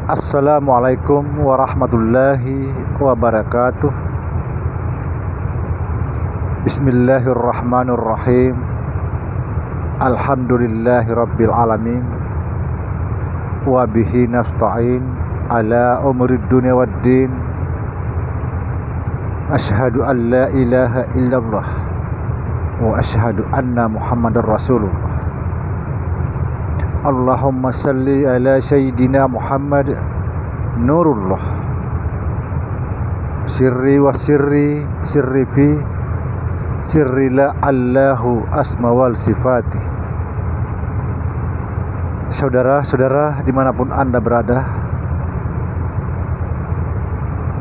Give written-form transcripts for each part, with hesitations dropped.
Assalamualaikum warahmatullahi wabarakatuh. Bismillahirrahmanirrahim. Alhamdulillahi rabbil alamin. Wa bihi nasta'in ala umrid dunya waddin. Ashhadu an la ilaha illallah wa ashhadu anna Muhammadar Rasulullah. Allahumma salli ala Sayyidina Muhammad Nurullah sirri wa sirri fi sirri la allahu asma wal sifati. Saudara-saudara dimanapun Anda berada,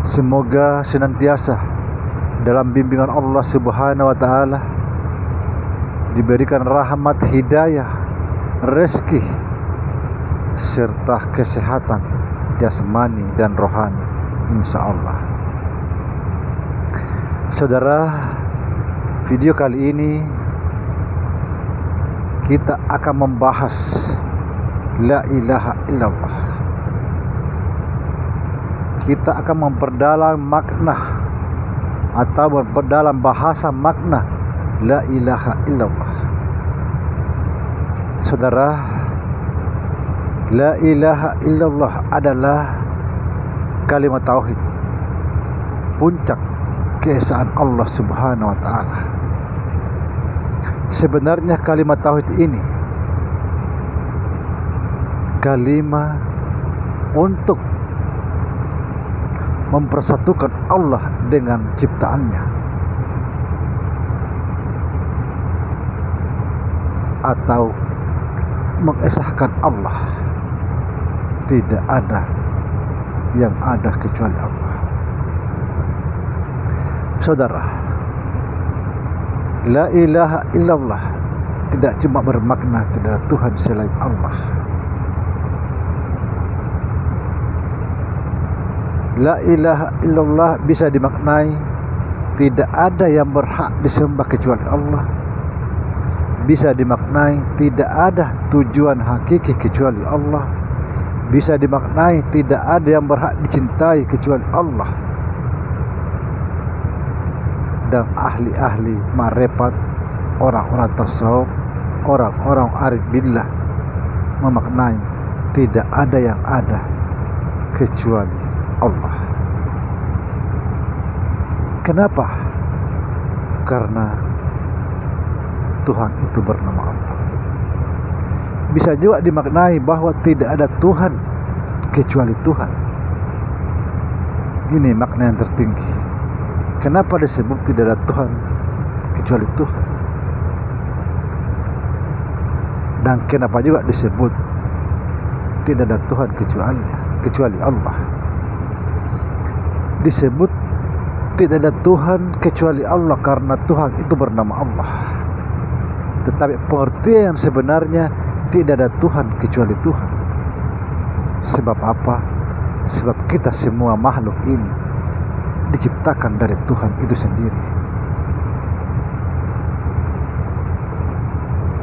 semoga senantiasa dalam bimbingan Allah Subhanahu wa ta'ala, diberikan rahmat, hidayah, rezeki serta kesehatan jasmani dan rohani, insya Allah. Saudara, video kali ini kita akan membahas la ilaha illallah. Kita akan memperdalam makna atau memperdalam bahasa makna la ilaha illallah. Saudara, la ilaha illallah adalah kalimat tauhid, puncak keesaan Allah Subhanahu wa ta'ala. Sebenarnya kalimat tauhid ini kalimat untuk mempersatukan Allah dengan ciptaannya, atau mengesahkan Allah. Tidak ada yang ada kecuali Allah. Saudara, la ilaha illallah tidak cuma bermakna tidak ada Tuhan selain Allah. La ilaha illallah bisa dimaknai tidak ada yang berhak disembah kecuali Allah. Bisa dimaknai tidak ada tujuan hakiki kecuali Allah. Bisa dimaknai tidak ada yang berhak dicintai kecuali Allah. Dan ahli-ahli marifat, orang-orang tasawuf, orang-orang arif billah memaknai tidak ada yang ada kecuali Allah. Kenapa? Karena Tuhan itu bernama Allah. Bisa juga dimaknai bahwa tidak ada Tuhan kecuali Tuhan. Ini makna yang tertinggi. Kenapa disebut tidak ada Tuhan kecuali Tuhan? Dan kenapa juga disebut tidak ada Tuhan kecuali Allah? Disebut tidak ada Tuhan kecuali Allah karena Tuhan itu bernama Allah. Tetapi pengertian sebenarnya tidak ada Tuhan kecuali Tuhan. Sebab apa? Sebab kita semua makhluk ini diciptakan dari Tuhan itu sendiri.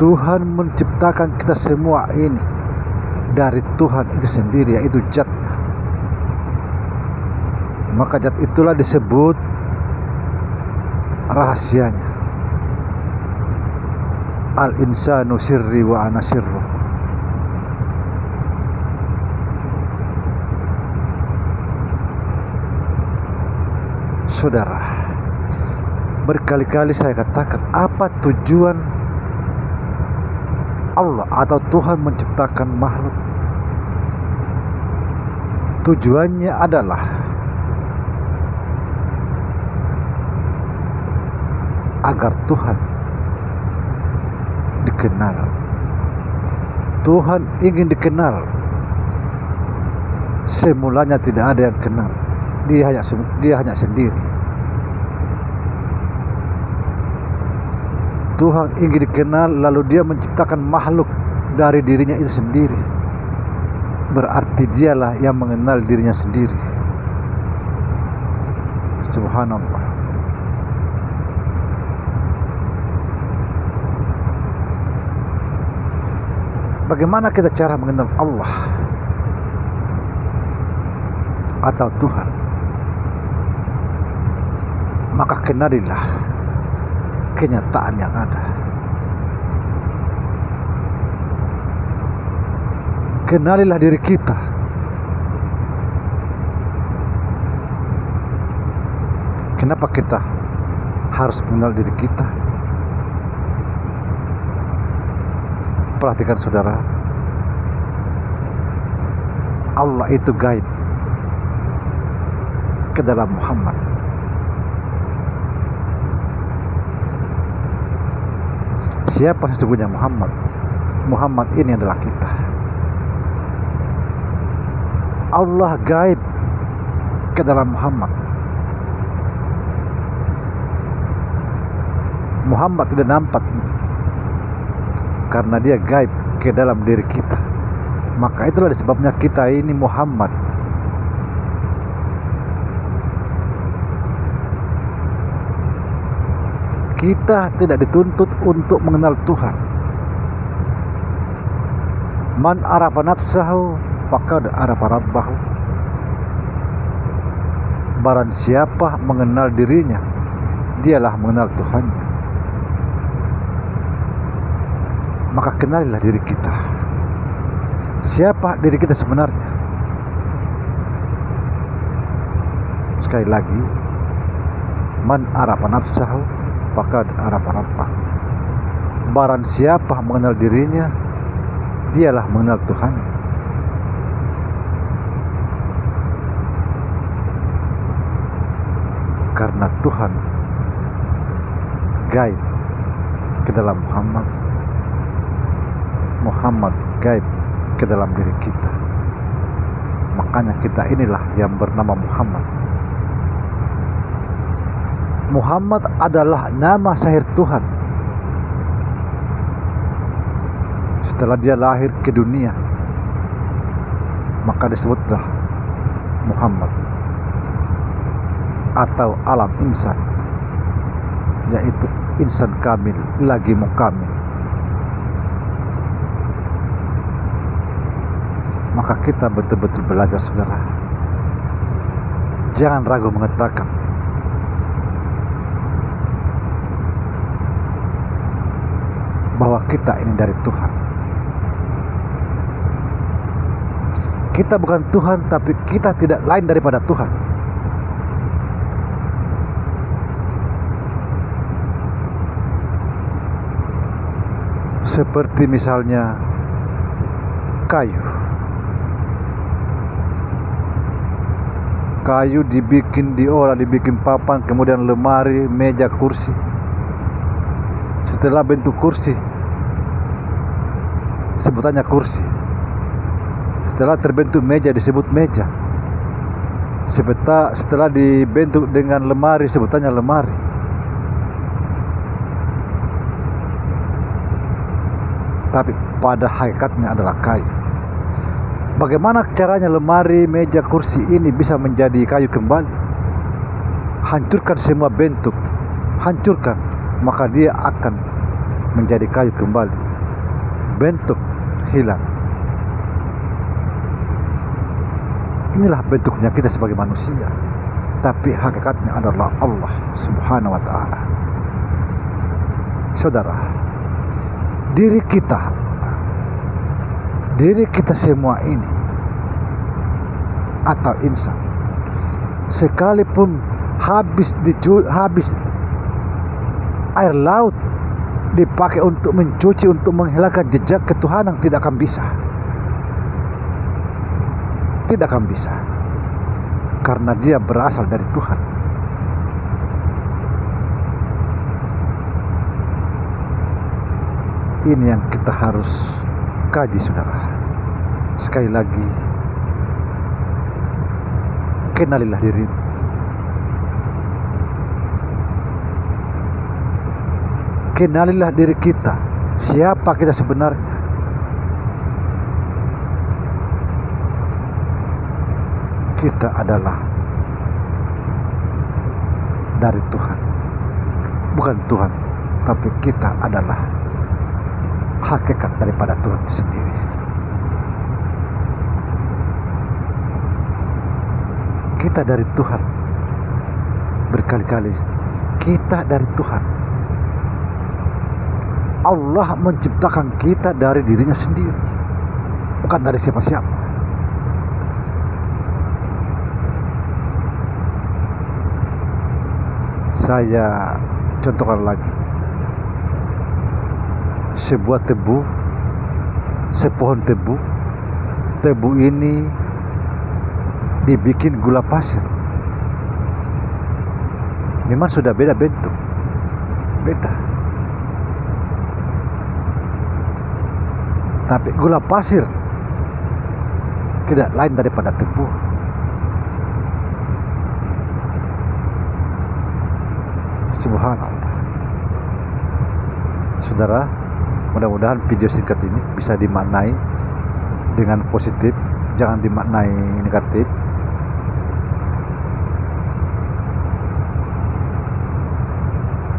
Tuhan menciptakan kita semua ini dari Tuhan itu sendiri, yaitu zat. Maka zat itulah disebut rahasianya. Al-insanu sirri wa ana sirruh. Saudara, berkali-kali saya katakan, apa tujuan Allah atau Tuhan menciptakan makhluk? Tujuannya adalah agar Tuhan dikenal. Tuhan ingin dikenal. Semulanya tidak ada yang kenal. Dia hanya sendiri. Tuhan ingin dikenal, lalu dia menciptakan makhluk dari dirinya itu sendiri. Berarti dialah yang mengenal dirinya sendiri. Subhanallah. Bagaimana kita cara mengenal Allah? atau Tuhan, maka kenalilah kenyataan yang ada. Kenalilah diri kita. Kenapa kita harus mengenal diri kita? Perhatikan saudara, Allah itu gaib ke dalam Muhammad. Siapa sesungguhnya Muhammad? Muhammad ini adalah kita. Allah gaib ke dalam Muhammad. Muhammad tidak nampak karena dia gaib ke dalam diri kita. Maka itulah disebabnya kita ini Muhammad. Kita tidak dituntut untuk mengenal Tuhan. Man arafa nafsahu faqad arafa rabbahu. Barang siapa mengenal dirinya, dialah mengenal Tuhannya. Maka kenalilah diri kita. Siapa diri kita sebenarnya? Sekali lagi, man arafa nafsahu faqad arafa rabbahu. Barang siapa mengenal dirinya, dialah mengenal Tuhan. Karena Tuhan gaib ke dalam Muhammad, Muhammad gaib ke dalam diri kita. Makanya kita inilah yang bernama Muhammad. Muhammad adalah nama sahir Tuhan. Setelah dia lahir ke dunia, maka disebutlah Muhammad atau alam insan, yaitu insan kamil lagi mukamil. Maka kita betul-betul belajar saudara. Jangan ragu mengatakan bahwa kita ini dari Tuhan. Kita bukan Tuhan, tapi kita tidak lain daripada Tuhan. Seperti misalnya kayu. Kayu diolah, dibikin papan, kemudian lemari, meja, kursi. Setelah bentuk kursi, sebutannya kursi. Setelah terbentuk meja, disebut meja. Setelah dibentuk dengan lemari, sebutannya lemari. Tapi pada hakikatnya adalah kayu. Bagaimana caranya lemari, meja, kursi ini bisa menjadi kayu kembali? Hancurkan semua bentuk, hancurkan, maka dia akan menjadi kayu kembali. Bentuk hilang. Inilah bentuknya kita sebagai manusia, tapi hakikatnya adalah Allah Subhanahu wa ta'ala. Saudara, diri kita semua ini atau insan, sekalipun habis air laut dipakai untuk mencuci, untuk menghilangkan jejak ketuhanan, tidak akan bisa. Tidak akan bisa, karena dia berasal dari Tuhan. Ini yang kita harus kaji saudara. Sekali lagi, kenalilah dirimu. Kenalilah diri kita. Siapa kita sebenarnya? Kita adalah dari Tuhan. Bukan Tuhan, tapi kita adalah hakikat daripada Tuhan itu sendiri. kita dari Tuhan. Berkali-kali kita dari Tuhan. Allah menciptakan kita dari dirinya sendiri, bukan dari siapa-siapa. Saya contohkan lagi, sebuah tebu, sepohon tebu. Tebu ini dibikin gula pasir. Memang sudah beda bentuk, beda. Tapi gula pasir tidak lain daripada tebu. Subhanallah. Saudara, mudah-mudahan video singkat ini bisa dimaknai dengan positif, jangan dimaknai negatif.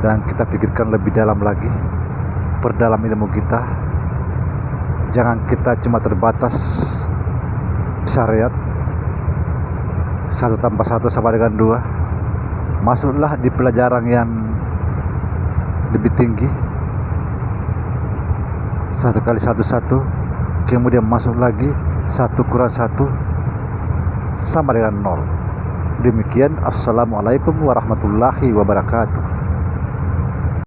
Dan kita pikirkan lebih dalam lagi, perdalam ilmu kita. Jangan kita cuma terbatas syariat 1 tambah 1 sama dengan 2. Masuklah di pelajaran yang lebih tinggi, 1 kali 1 1, kemudian masuk lagi 1 kurang 1 sama dengan 0. Demikian, assalamualaikum warahmatullahi wabarakatuh.